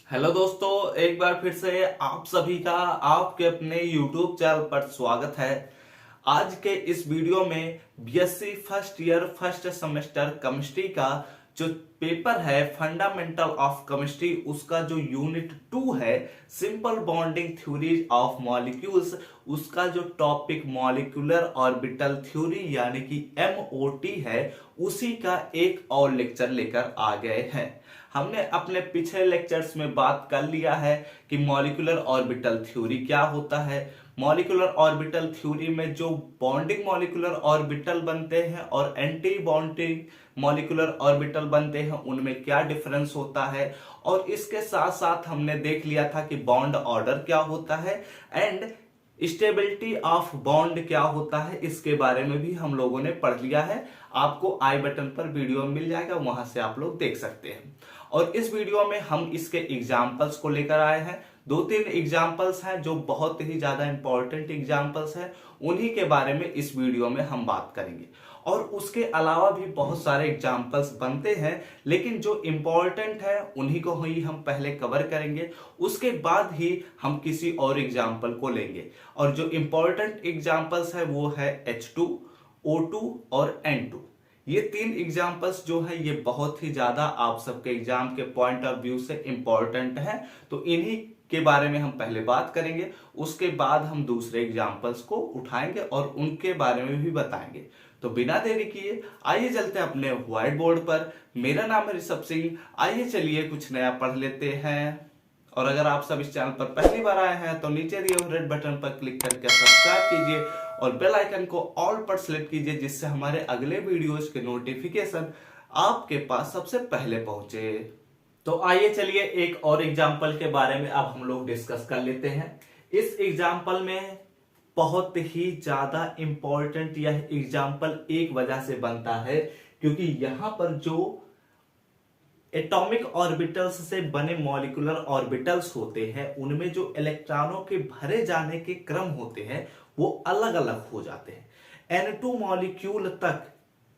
Hello दोस्तों, एक बार फिर से आप सभी का आपके अपने YouTube चैनल पर स्वागत है। आज के इस वीडियो में BSc first year first semester chemistry का जो पेपर है फंडामेंटल ऑफ केमिस्ट्री, उसका जो यूनिट 2 है simple bonding theories of molecules, उसका जो टॉपिक मॉलिक्यूलर ऑर्बिटल थ्योरी यानी कि MOT है, उसी का एक और लेक्चर लेकर आ गए हैं। हमने अपने पिछले लेक्चर्स में बात कर लिया है कि मॉलिक्यूलर ऑर्बिटल थ्योरी क्या होता है। मॉलिक्यूलर ऑर्बिटल थ्योरी में जो बॉन्डिंग मॉलिक्यूलर ऑर्बिटल बनते हैं और एंटी बॉन्डिंग मॉलिक्यूलर ऑर्बिटल बनते हैं, उनमें क्या डिफरेंस होता है। और इसके साथ साथ हमने देख लिया था कि बॉन्ड ऑर्डर क्या होता है एंड स्टेबिलिटी ऑफ बॉन्ड क्या होता है, इसके बारे में भी हम लोगों ने पढ़ लिया है। आपको आई बटन पर वीडियो मिल जाएगा, वहां से आप लोग देख सकते हैं। और इस वीडियो में हम इसके एग्जाम्पल्स को लेकर आए हैं। 2-3 एग्जाम्पल्स हैं जो बहुत ही ज्यादा इंपॉर्टेंट एग्जाम्पल्स हैं, उन्हीं के बारे में इस वीडियो में हम बात करेंगे। और उसके अलावा भी बहुत सारे एग्जाम्पल्स बनते हैं, लेकिन जो इंपॉर्टेंट है उन्हीं को ही हम पहले कवर करेंगे, उसके बाद ही हम किसी और एग्जाम्पल को लेंगे। और जो इंपॉर्टेंट एग्जाम्पल्स है वो है H2, O2 और N2। ये 3 एग्जाम्पल्स जो है ये बहुत ही ज्यादा आप सबके एग्जाम के पॉइंट ऑफ व्यू से इंपॉर्टेंट है, तो इन्हीं के बारे में हम पहले बात करेंगे। उसके बाद हम दूसरे एग्जाम्पल्स को उठाएंगे और उनके बारे में भी बताएंगे। तो बिना देरी किए आइए चलते हैं अपने व्हाइट बोर्ड पर। मेरा नाम है ऋषभ सिंह। आइए चलिए कुछ नया पढ़ लेते हैं। और अगर आप सब इस चैनल पर पहली बार आए हैं तो नीचे दिए हुए रेड बटन पर क्लिक करके सब्सक्राइब कीजिए और बेल आइकन को ऑल पर सेलेक्ट कीजिए, जिससे हमारे अगले वीडियोस के नोटिफिकेशन आपके पास सबसे पहले पहुंचे। तो आइए चलिए एक और एग्जाम्पल के बारे में अब हम लोग डिस्कस कर लेते हैं। इस एग्जाम्पल में बहुत ही ज्यादा इंपॉर्टेंट यह एग्जाम्पल एक वजह से बनता है, क्योंकि यहां पर जो एटॉमिक ऑर्बिटल्स से बने मॉलिक्यूलर ऑर्बिटल्स होते हैं, उनमें जो इलेक्ट्रॉनों के भरे जाने के क्रम होते हैं वो अलग अलग हो जाते हैं। N2 मॉलिक्यूल तक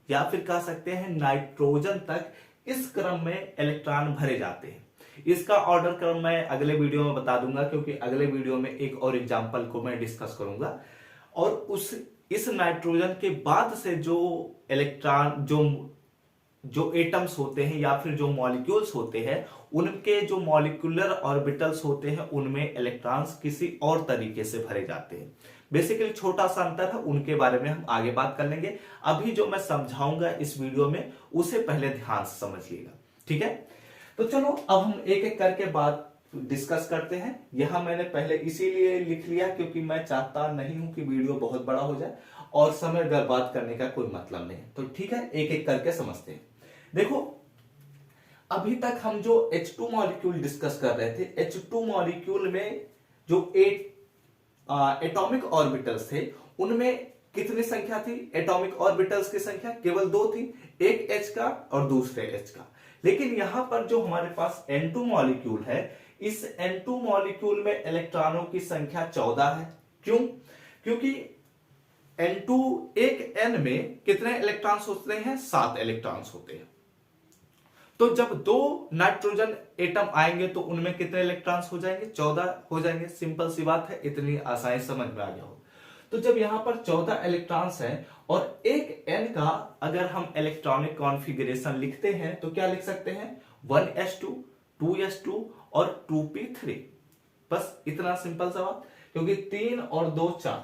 या फिर कह सकते हैं नाइट्रोजन तक इस क्रम में इलेक्ट्रॉन भरे जाते हैं। इसका ऑर्डर क्रम मैं अगले वीडियो में बता दूंगा, क्योंकि अगले वीडियो में एक और एग्जांपल को मैं डिस्कस करूंगा। और इस नाइट्रोजन के बाद से जो इलेक्ट्रॉन जो एटम्स होते हैं या फिर जो मॉलिक्यूल्स होते हैं, उनके जो मॉलिक्यूलर ऑर्बिटल्स होते हैं उनमें इलेक्ट्रॉन्स किसी और तरीके से भरे जाते हैं। बेसिकली छोटा सा अंतर है, उनके बारे में हम आगे बात कर लेंगे। अभी जो मैं समझाऊंगा इस वीडियो में उसे पहले ध्यान से समझिएगा, ठीक है। तो चलो अब हम एक एक करके बात डिस्कस करते हैं। यहां मैंने पहले इसीलिए लिख लिया क्योंकि मैं चाहता नहीं हूं कि वीडियो बहुत बड़ा हो जाए और समय बर्बाद करने का कोई मतलब नहीं है। तो ठीक है, एक एक करके समझते हैं। देखो, अभी तक हम जो H2 मॉलिक्यूल डिस्कस कर रहे थे, H2 मॉलिक्यूल में जो एटॉमिक ऑर्बिटल्स थे उनमें कितनी संख्या थी? एटॉमिक ऑर्बिटल्स की संख्या केवल 2 थी, एक H का और दूसरे H का। लेकिन यहां पर जो हमारे पास N2 मॉलिक्यूल है, इस N2 मॉलिक्यूल में इलेक्ट्रॉनों की संख्या 14 है। क्यों? क्योंकि N2 एक N में कितने इलेक्ट्रॉन्स होते हैं? 7 इलेक्ट्रॉन्स होते हैं। तो जब 2 नाइट्रोजन एटम आएंगे तो उनमें कितने इलेक्ट्रॉन्स हो जाएंगे? 14 हो जाएंगे। सिंपल सी बात है, इतनी आसानी समझ में आ गया हो। तो जब यहां पर 14 इलेक्ट्रॉन्स हैं और एक N का अगर हम इलेक्ट्रॉनिक कॉन्फ़िगरेशन लिखते हैं तो क्या लिख सकते हैं? 1s2, 2s2 और 2p3। बस इतना सिंपल सा बात। क्योंकि 3 और 2 4,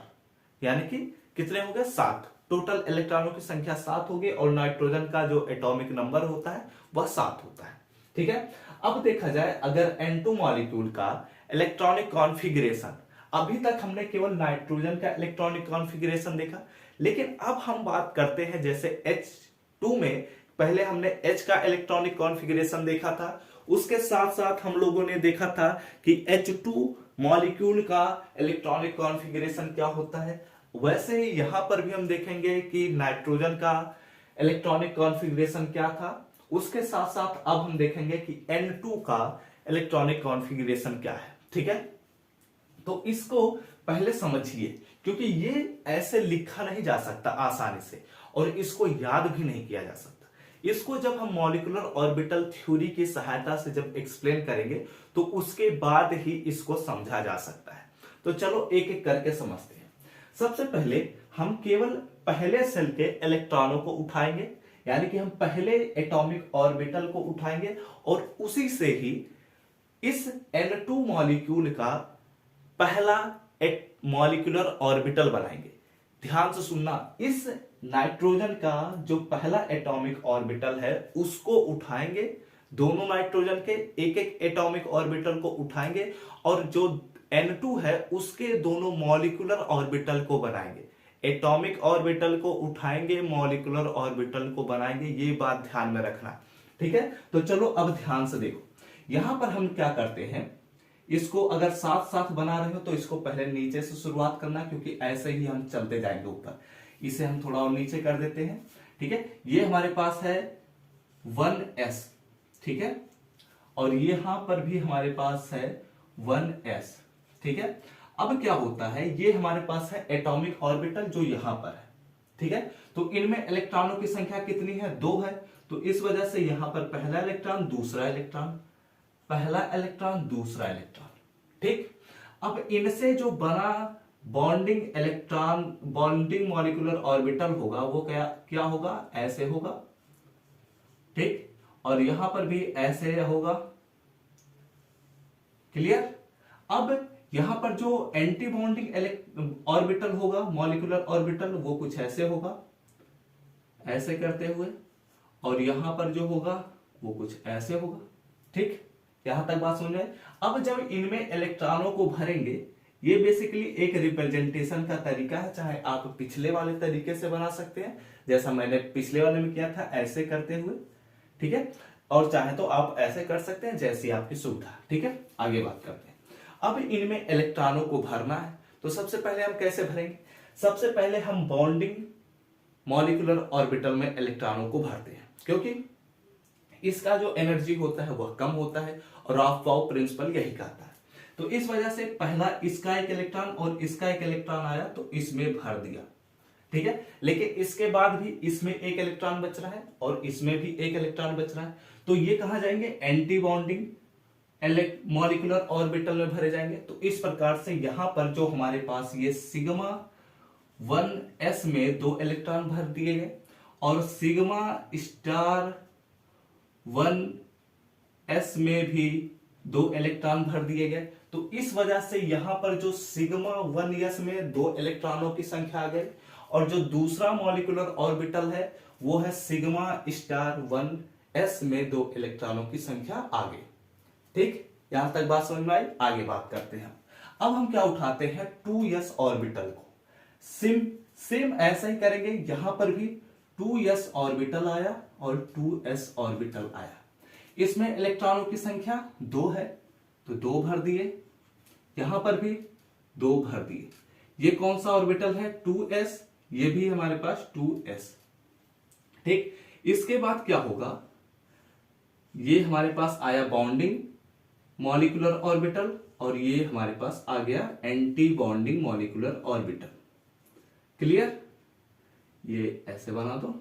यानी कि कितने हो गए? 7। टोटल इलेक्ट्रॉनों की संख्या 7 होगी और नाइट्रोजन का जो एटॉमिक नंबर होता है वह 7 होता है, ठीक है। अब देखा जाए अगर N2 मॉलिक्यूल का इलेक्ट्रॉनिक कॉन्फ़िगरेशन, अभी तक हमने केवल नाइट्रोजन का इलेक्ट्रॉनिक कॉन्फ़िगरेशन देखा, लेकिन अब हम बात करते हैं जैसे H2 में पहले हमने H का इलेक्ट्रॉनिक कॉन्फ़िगरेशन देखा था, उसके साथ साथ हम लोगों ने देखा था कि H2 मॉलिक्यूल का इलेक्ट्रॉनिक कॉन्फ़िगरेशन क्या होता है। वैसे ही यहां पर भी हम देखेंगे कि नाइट्रोजन का इलेक्ट्रॉनिक कॉन्फ़िगरेशन क्या था। उसके साथ साथ अब हम देखेंगे कि N2 का इलेक्ट्रॉनिक कॉन्फ़िगरेशन क्या है, ठीक है। तो इसको पहले समझिए, क्योंकि ये ऐसे लिखा नहीं जा सकता आसानी से और इसको याद भी नहीं किया जा सकता। इसको जब हम मॉलिक्यूलर ऑर्बिटल थ्योरी की सहायता से जब एक्सप्लेन करेंगे तो उसके बाद ही इसको समझा जा सकता है। तो चलो एक एक करके समझते हैं। सबसे पहले हम केवल पहले सेल के इलेक्ट्रॉनों को उठाएंगे, यानी कि हम पहले एटॉमिक ऑर्बिटल को उठाएंगे और उसी से ही इस N2 मॉलिक्यूल का पहला एक मॉलिक्यूलर ऑर्बिटल बनाएंगे। ध्यान से सुनना, इस नाइट्रोजन का जो पहला एटॉमिक ऑर्बिटल है उसको उठाएंगे, दोनों नाइट्रोजन के एक एक एटॉमिक ऑर्बिटल को उठाएंगे और जो N2 है उसके दोनों मॉलिक्यूलर ऑर्बिटल को बनाएंगे। एटॉमिक ऑर्बिटल को उठाएंगे, मॉलिक्यूलर ऑर्बिटल को बनाएंगे, ये बात ध्यान में रखना, ठीक है। तो चलो अब ध्यान से देखो, यहां पर हम क्या करते हैं, इसको अगर साथ साथ बना रहे हो तो इसको पहले नीचे से शुरुआत करना, क्योंकि ऐसे ही हम चलते जाएंगे ऊपर। इसे हम थोड़ा और नीचे कर देते हैं, ठीक है। ये हमारे पास है 1s, ठीक है, और यहां पर भी हमारे पास है 1s, ठीक है। अब क्या होता है, ये हमारे पास है एटॉमिक ऑर्बिटल जो यहां पर है, ठीक है। तो इनमें इलेक्ट्रॉनों की संख्या कितनी है, 2 है। तो इस वजह से यहां पर पहला इलेक्ट्रॉन, दूसरा इलेक्ट्रॉन, पहला इलेक्ट्रॉन, दूसरा इलेक्ट्रॉन, ठीक। अब इनसे जो बना bonding electron, bonding molecular orbital होगा वो क्या क्या होगा, ऐसे होगा, ठीक। और यहां पर भी ऐसे होगा, क्लियर। अब यहां पर जो एंटी बॉन्डिंग ऑर्बिटल होगा, मॉलिक्यूलर ऑर्बिटल, वो कुछ ऐसे होगा, ऐसे करते हुए, और यहां पर जो होगा वो कुछ ऐसे होगा, ठीक। यहां तक बात समझ में। अब जब इनमें इलेक्ट्रॉनों को भरेंगे, ये बेसिकली एक रिप्रेजेंटेशन का तरीका है, चाहे आप पिछले वाले तरीके से बना सकते हैं जैसा मैंने पिछले वाले में किया था, ऐसे करते हुए, ठीक है, और चाहे तो आप ऐसे कर सकते हैं, जैसी आपकी सुविधा, ठीक है। आगे बात करते हैं। अब इनमें इलेक्ट्रॉनों को भरना है, तो सबसे पहले हम कैसे भरेंगे, सबसे पहले हम बॉन्डिंग मॉलिक्यूलर ऑर्बिटल में इलेक्ट्रॉनों को भरते हैं, क्योंकि इसका जो एनर्जी होता है वह कम होता है और राफ्ट-बाउ प्रिंसिपल यही कहता है। तो इस वजह से पहला इसका एक इलेक्ट्रॉन और इसका एक इलेक्ट्रॉन आया तो इसमें भर दिया, ठीक है। लेकिन इसके बाद भी इसमें एक इलेक्ट्रॉन बच रहा है और इसमें भी एक इलेक्ट्रॉन बच रहा है, तो ये कहां जाएंगे, एंटी बॉन्डिंग मॉलिक्यूलर ऑर्बिटल में भरे जाएंगे। तो इस प्रकार से यहां पर जो हमारे पास ये सिग्मा 1s में 2 इलेक्ट्रॉन भर दिए गए और सिग्मा स्टार 1s में भी 2 इलेक्ट्रॉन भर दिए गए। तो इस वजह से यहां पर जो सिग्मा 1s में 2 इलेक्ट्रॉनों की संख्या आ गई और जो दूसरा मॉलिक्यूलर ऑर्बिटल है वो है सिग्मा स्टार 1s में 2 इलेक्ट्रॉनों की संख्या आ गई, ठीक। यहां तक बात समझ में आई। आगे बात करते हैं। अब हम क्या उठाते हैं, 2s ऑर्बिटल को सेम ऐसा ही करेंगे, यहां पर भी 2s ऑर्बिटल आया और 2s ऑर्बिटल आया, इसमें इलेक्ट्रॉनों की संख्या 2 है तो 2 भर दिए, यहां पर भी 2 भर दिए। ये कौन सा ऑर्बिटल है, 2s, ये भी हमारे पास 2s, ठीक। इसके बाद क्या होगा, ये हमारे पास आया बॉन्डिंग मॉलिक्यूलर ऑर्बिटल और ये हमारे पास आ गया anti bonding molecular orbital, clear. ये ऐसे बना दो,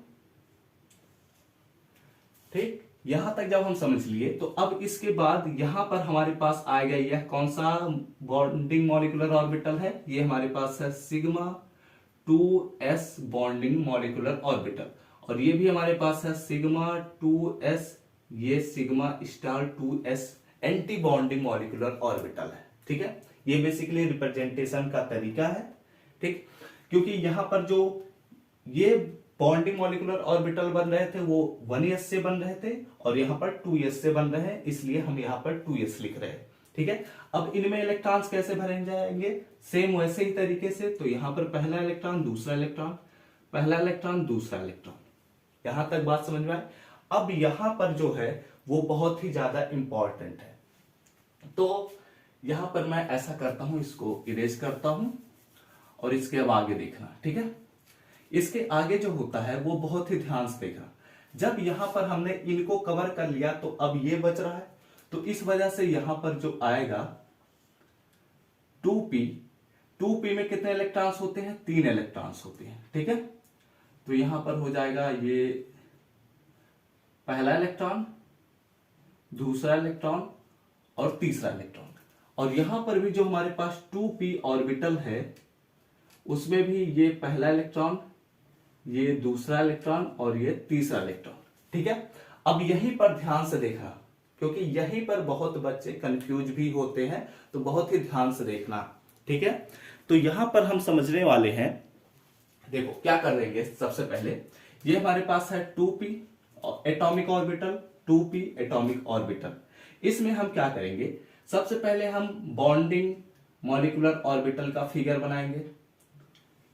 ठीक। यहां तक जब हम समझ लिए तो अब इसके बाद यहां पर हमारे पास आएगा यह कौन सा बॉन्डिंग मॉलिक्यूलर ऑर्बिटल है, ये हमारे पास है sigma 2s bonding molecular orbital और ये भी हमारे पास है सिग्मा 2s, ये sigma star 2s anti bonding molecular orbital है, ठीक है। ये बेसिकली रिप्रेजेंटेशन का तरीका है, ठीक। क्योंकि यहां पर जो ये बॉन्डिंग मॉलिक्यूलर ऑर्बिटल बन रहे थे वो 1s से बन रहे थे और यहां पर 2s से बन रहे हैं, इसलिए हम यहां पर 2s लिख रहे हैं, ठीक है। अब इनमें इलेक्ट्रॉन्स कैसे भरे जाएंगे, सेम वैसे ही तरीके से। तो यहां पर पहला इलेक्ट्रॉन, दूसरा इलेक्ट्रॉन, पहला इलेक्ट्रॉन, दूसरा इलेक्ट्रॉन, यहां तक बात समझ में आए। अब यहां पर जो है वो बहुत ही ज्यादा इंपॉर्टेंट है, तो यहां पर मैं ऐसा करता हूं, इसको इरेज करता हूं और इसके अब आगे देखना, ठीक है। इसके आगे जो होता है वो बहुत ही ध्यान से देखना। जब यहां पर हमने इनको कवर कर लिया तो अब ये बच रहा है, तो इस वजह से यहां पर जो आएगा 2p में कितने इलेक्ट्रॉन्स होते हैं, 3 इलेक्ट्रॉन्स होते हैं, ठीक है। तो यहां पर हो जाएगा ये पहला इलेक्ट्रॉन, दूसरा इलेक्ट्रॉन और तीसरा इलेक्ट्रॉन। और यहां पर भी जो हमारे पास 2p ऑर्बिटल है उसमें भी ये पहला इलेक्ट्रॉन, ये दूसरा इलेक्ट्रॉन और ये तीसरा इलेक्ट्रॉन। ठीक है, अब यहीं पर ध्यान से देखना, क्योंकि यहीं पर बहुत बच्चे कंफ्यूज भी होते हैं, तो बहुत ही ध्यान से देखना। ठीक है, तो यहां पर हम समझने वाले हैं, देखो क्या कर लेंगे। सबसे पहले ये हमारे पास है 2p atomic orbital, 2p atomic orbital. इसमें हम क्या करेंगे, सबसे पहले हम बॉन्डिंग मॉलिक्यूलर ऑर्बिटल का फिगर बनाएंगे,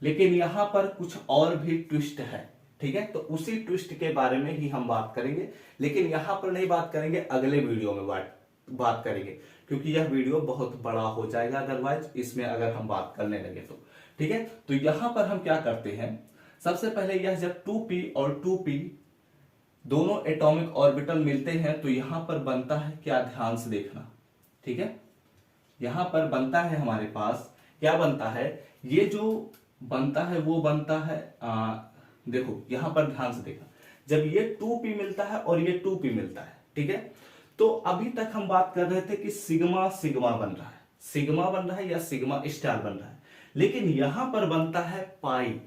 लेकिन यहां पर कुछ और भी ट्विस्ट है। ठीक है, तो उसी ट्विस्ट के बारे में ही हम बात करेंगे, लेकिन यहां पर नहीं बात करेंगे, अगले वीडियो में बात करेंगे, क्योंकि यह वीडियो बहुत बड़ा हो जाएगा अदरवाइज इसमें अगर हम बात करने लगे तो। ठीक है, तो यहां पर हम क्या करते हैं, सबसे पहले यह जब 2p और 2p दोनों एटॉमिक ऑर्बिटल मिलते हैं तो यहां पर बनता है क्या, ध्यान से देखना। ठीक है, यहां पर बनता है हमारे पास, क्या बनता है, ये जो बनता है वो बनता है देखो यहां पर ध्यान से देखना, जब ये 2p मिलता है और ये 2p मिलता है, ठीक है, तो अभी तक हम बात कर रहे थे कि सिग्मा सिग्मा बन रहा है, सिग्मा बन रहा है या सिग्मा स्टार बन रहा है, लेकिन यहां पर बनता है पाई।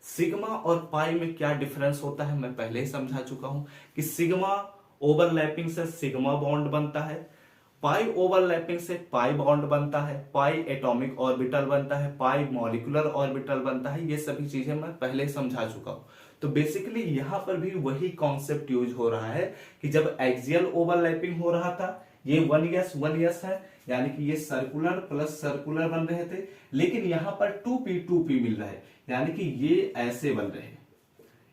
सिग्मा और पाई में क्या डिफरेंस होता है मैं पहले ही समझा चुका हूं कि सिग्मा ओवरलैपिंग से सिग्मा बॉन्ड बनता है, पाई ओवरलैपिंग से पाई बॉन्ड बनता है, पाई एटॉमिक ऑर्बिटल बनता है, पाई मॉलिक्यूलर ऑर्बिटल बनता है। ये सभी चीजें मैं पहले ही समझा चुका हूं। तो बेसिकली यहां पर भी वही कॉन्सेप्ट यूज हो रहा है कि जब एक्सियल ओवरलैपिंग हो रहा था, ये 1s है, यानी कि ये सर्कुलर प्लस सर्कुलर बन रहे थे, लेकिन यहां पर 2p मिल रहा है, यानी कि ये ऐसे बन रहे हैं,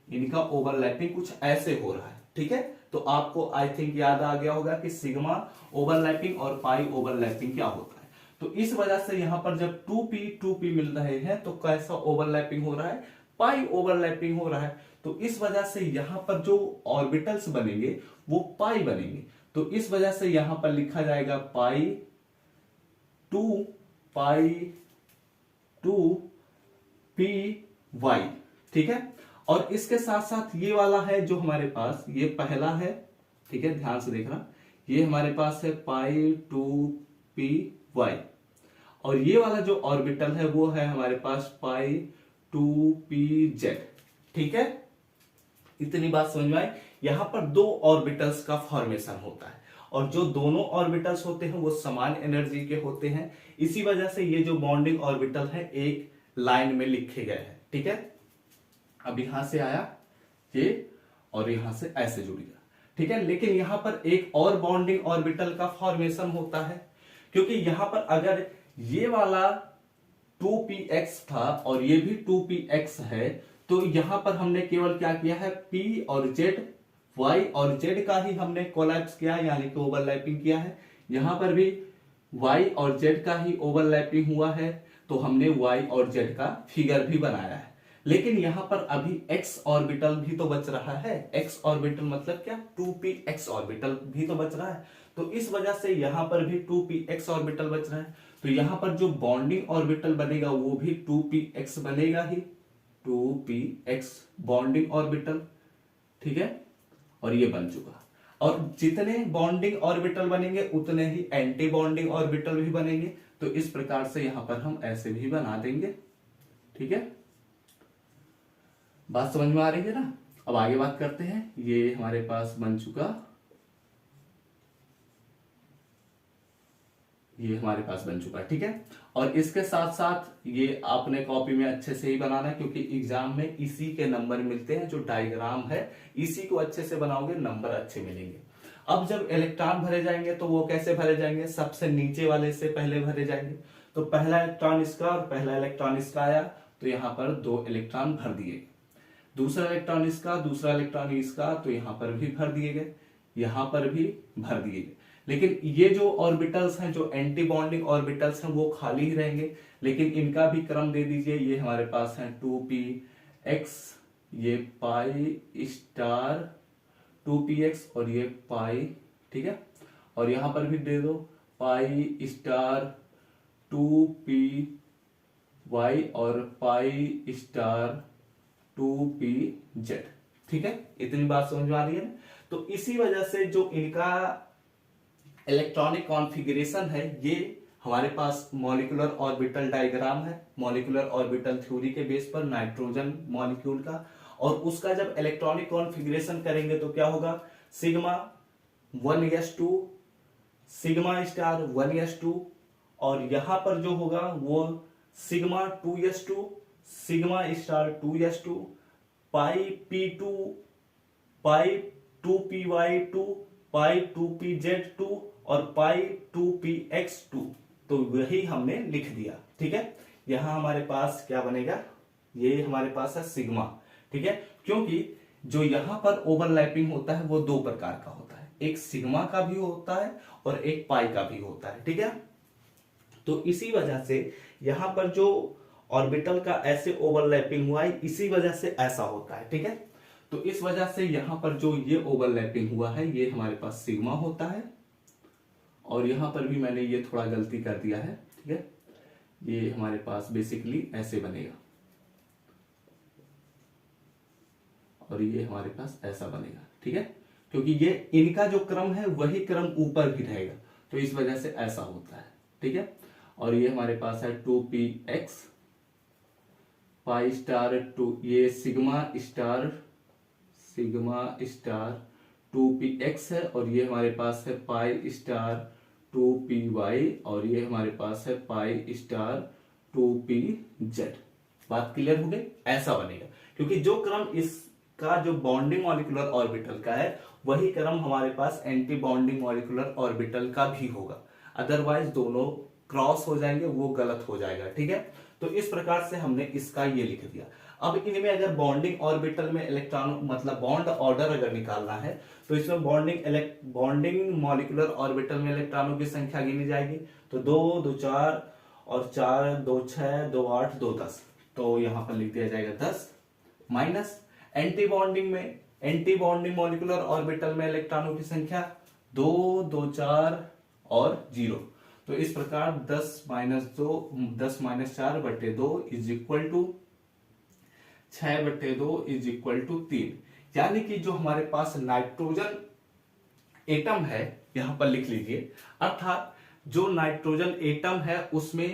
इनका ओवरलैपिंग कुछ ऐसे हो रहा है। ठीक है, तो आपको आई थिंक याद आ गया होगा कि सिग्मा ओवरलैपिंग और पाई ओवरलैपिंग क्या होता है। तो इस वजह से यहां पर जब 2p मिल रहे हैं तो कैसा ओवरलैपिंग हो रहा है, पाई ओवरलैपिंग हो रहा है। तो इस वजह से यहां पर जो ऑर्बिटल्स बनेंगे वो पाई बनेंगे, तो इस वजह से यहां पर लिखा जाएगा पाई 2p y। ठीक है, और इसके साथ साथ ये वाला है जो हमारे पास, ये पहला है, ठीक है, ध्यान से देखना, ये हमारे पास है पाई 2p y, और ये वाला जो ऑर्बिटल है वो है हमारे पास पाई 2pz। ठीक है, इतनी बात समझ में आई। यहां पर दो ऑर्बिटल्स का फॉर्मेशन होता है, और जो दोनों ऑर्बिटल्स होते हैं वो समान एनर्जी के होते हैं, इसी वजह से ये जो बॉन्डिंग ऑर्बिटल है एक लाइन में लिखे गए हैं। ठीक है, अब यहां से आया ये और यहां से ऐसे जुड़ गया। ठीक है, लेकिन यहां पर एक और बॉन्डिंग ऑर्बिटल का फॉर्मेशन होता है, क्योंकि यहां पर अगर ये वाला 2px था और ये भी 2px है, तो यहां पर हमने केवल क्या किया है, p और z, y और z का ही हमने कोलैप्स किया, यानी कि ओवरलैपिंग किया है। यहां पर भी y और z का ही ओवरलैपिंग हुआ है, तो हमने y और z का फिगर भी बनाया है। लेकिन यहां पर अभी x ऑर्बिटल भी तो बच रहा है, x ऑर्बिटल मतलब क्या, 2px ऑर्बिटल भी तो बच रहा है, तो इस वजह से यहां पर भी 2px ऑर्बिटल बच रहा है। तो यहां पर जो बॉन्डिंग ऑर्बिटल बनेगा वो भी 2px बनेगा ही, 2px बॉन्डिंग ऑर्बिटल। ठीक है, और ये बन चुका, और जितने बॉन्डिंग ऑर्बिटल बनेंगे उतने ही एंटी बॉन्डिंग ऑर्बिटल भी बनेंगे, तो इस प्रकार से यहां पर हम ऐसे भी बना देंगे। ठीक है, बात समझ में आ रही है ना। अब आगे बात करते हैं, ये हमारे पास बन चुका, ये हमारे पास बन चुका है। ठीक है, और इसके साथ साथ ये आपने कॉपी में अच्छे से ही बनाना है, क्योंकि एग्जाम में इसी के नंबर मिलते हैं, जो डायग्राम है इसी को अच्छे से बनाओगे नंबर अच्छे मिलेंगे। अब जब इलेक्ट्रॉन भरे जाएंगे तो वो कैसे भरे जाएंगे, सबसे नीचे वाले से पहले भरे जाएंगे। तो पहला इलेक्ट्रॉन इसका और पहला इलेक्ट्रॉन इसका आया, तो यहां पर 2 इलेक्ट्रॉन भर दिए। दूसरा इलेक्ट्रॉन इसका, दूसरा इलेक्ट्रॉन इसका, तो यहां पर भी भर दिए गए, यहां पर भी भर दिए गए। लेकिन ये जो ऑर्बिटल्स हैं, जो एंटी बॉन्डिंग ऑर्बिटल्स हैं, वो खाली ही रहेंगे, लेकिन इनका भी क्रम दे दीजिए। ये हमारे पास है 2px, ये पाई स्टार 2px और ये पाई। ठीक है, और यहां पर भी दे दो पाई स्टार 2py और पाई स्टार 2pz। ठीक है, इतनी बात समझ में आ रही है ना। तो तो इसी वजह से जो इनका इलेक्ट्रॉनिक कॉन्फ़िगरेशन है, ये हमारे पास मॉलिक्यूलर ऑर्बिटल डायग्राम है, मॉलिक्यूलर ऑर्बिटल थ्योरी के बेस पर नाइट्रोजन मॉलिक्यूल का। और उसका जब इलेक्ट्रॉनिक कॉन्फ़िगरेशन करेंगे तो क्या होगा, sigma 1s2, sigma star 1s2, और यहां पर जो होगा वो sigma 2s2, sigma star 2s2, पाई p2, पाई 2py2, पाई 2pz2 और पाई 2px2। तो वही हमने लिख दिया, ठीक है। यहां हमारे पास क्या बनेगा, ये हमारे पास है सिग्मा, ठीक है, क्योंकि जो यहां पर ओवरलैपिंग होता है वो दो प्रकार का होता है, एक सिग्मा का भी होता है और एक पाई का भी होता है, ठीक है। तो इसी वजह से यहां पर जो ऑर्बिटल का ऐसे ओवरलैपिंग हुआ है, इसी वजह से ऐसा होता है, ठीक है। तो इस वजह से यहां पर जो ये ओवरलैपिंग हुआ है ये हमारे पास सिग्मा होता है, और यहां पर भी मैंने ये थोड़ा गलती कर दिया है, ठीक है। ये हमारे पास बेसिकली ऐसे बनेगा और ये हमारे पास ऐसा बनेगा, ठीक है, क्योंकि ये इनका जो क्रम है वही क्रम ऊपर भी रहेगा, तो इस वजह से ऐसा होता है, ठीक है। और ये हमारे पास है 2px पाई स्टार 2, ये सिग्मा स्टार 2px है, और ये हमारे पास है पाई स्टार 2py, और ये हमारे पास है पाई स्टार 2pz। बात क्लियर हो गई, ऐसा बनेगा, क्योंकि जो क्रम इसका जो बॉन्डिंग मॉलिक्यूलर ऑर्बिटल का है वही क्रम हमारे पास एंटी बॉन्डिंग मॉलिक्यूलर ऑर्बिटल का भी होगा, अदरवाइज दोनों क्रॉस हो जाएंगे, वो गलत हो जाएगा, ठीक है। तो इस प्रकार से हमने इसका ये लिख दिया। अब इनमें अगर बॉन्डिंग ऑर्बिटल में इलेक्ट्रॉन मतलब बॉन्ड ऑर्डर अगर निकालना है तो इसमें बॉन्डिंग मॉलिक्यूलर ऑर्बिटल में इलेक्ट्रॉनों की संख्या गिनी जाएगी। तो 2 2 4 और 4 2 6 2 8 2 10, तो यहां पर लिख दिया जाएगा 10 minus anti bonding molecular orbital में इलेक्ट्रॉनों की संख्या 2 2 4 और 0। तो इस प्रकार 10 माइनस 4 बटे 2 इज इक्वल टू 6 बटे 2 इज इक्वल टू 3। यानी कि जो हमारे पास नाइट्रोजन एटम है, यहां पर लिख लीजिए, अर्थात जो नाइट्रोजन एटम है उसमें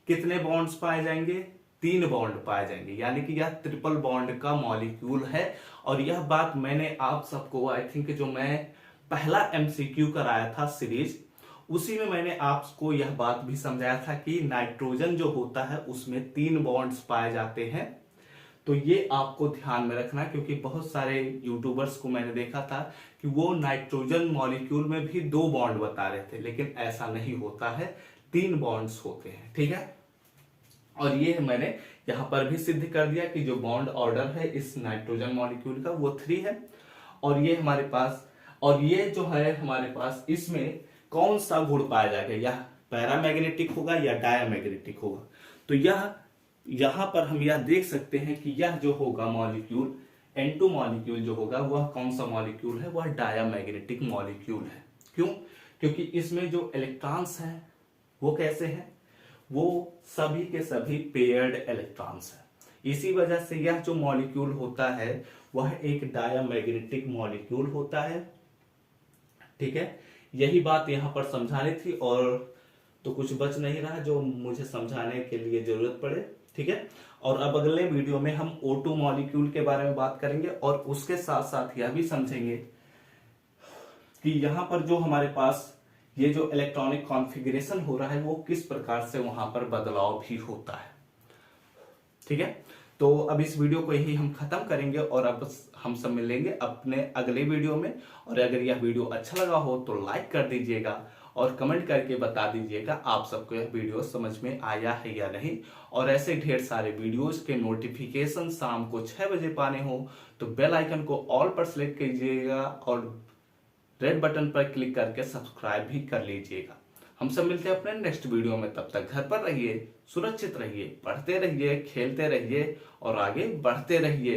कितने बॉन्ड्स पाए जाएंगे, 3 बॉन्ड पाए जाएंगे, यानी कि यह ट्रिपल बॉन्ड का मॉलिक्यूल है। और यह बात मैंने आप सबको आई थिंक जो मैं पहला एमसीक्यू कराया था सीरीज, उसी में मैंने आपको यह बात भी समझाया था कि नाइट्रोजन जो होता है उसमें 3 बॉन्ड्स पाए जाते हैं। तो ये आपको ध्यान में रखना, क्योंकि बहुत सारे यूट्यूबर्स को मैंने देखा था कि वो नाइट्रोजन मॉलिक्यूल में भी 2 बॉन्ड बता रहे थे, लेकिन ऐसा नहीं होता है, 3 बॉन्ड्स होते हैं, ठीक है। और ये मैंने यहां पर भी सिद्ध कर दिया कि जो बॉन्ड ऑर्डर है इस नाइट्रोजन मॉलिक्यूल का वो 3 है। और ये हमारे पास, और ये जो है हमारे पास, इसमें कौन सा गुण पाया जाएगा, यह पैरामैग्नेटिक होगा या डायामैग्नेटिक होगा। तो यह यहां पर हम यह देख सकते हैं कि यह जो होगा मॉलिक्यूल N2 मॉलिक्यूल जो होगा वह कौन सा मॉलिक्यूल है, वह डायामैग्नेटिक मॉलिक्यूल है। क्यों? क्योंकि इसमें जो इलेक्ट्रॉन्स हैं वो कैसे हैं, वो सभी के सभी पेयर्ड इलेक्ट्रॉन्स हैं। इसी वजह से यह जो मॉलिक्यूल होता है वह एक डायामैग्नेटिक मॉलिक्यूल होता है, ठीक है। यही बात यहां पर समझानी थी, और तो कुछ बच नहीं रहा जो मुझे समझाने के लिए जरूरत पड़े, ठीक है। और अब अगले वीडियो में हम O2 मॉलिक्यूल के बारे में बात करेंगे, और उसके साथ साथ यह भी समझेंगे कि यहां पर जो हमारे पास ये जो इलेक्ट्रॉनिक कॉन्फ़िगरेशन हो रहा है वो किस प्रकार से वहां पर बदलाव भी होता है, ठीक है। तो अब इस वीडियो को यही हम खत्म करेंगे, और अब हम सब मिलेंगे अपने अगले वीडियो में। और अगर यह वीडियो अच्छा लगा हो तो लाइक कर दीजिएगा और कमेंट करके बता दीजिएगा आप सबको यह वीडियो समझ में आया है या नहीं। और ऐसे ढेर सारे वीडियोस के नोटिफिकेशन शाम को 6 बजे पाने हो तो बेल आइकन को ऑल पर सेलेक्ट कीजिएगा और रेड बटन पर क्लिक करके सब्सक्राइब भी कर लीजिएगा। हम सब मिलते हैं अपने नेक्स्ट वीडियो में, तब तक घर पर रहिए, सुरक्षित रहिए, पढ़ते रहिए, खेलते रहिए और आगे बढ़ते रहिए।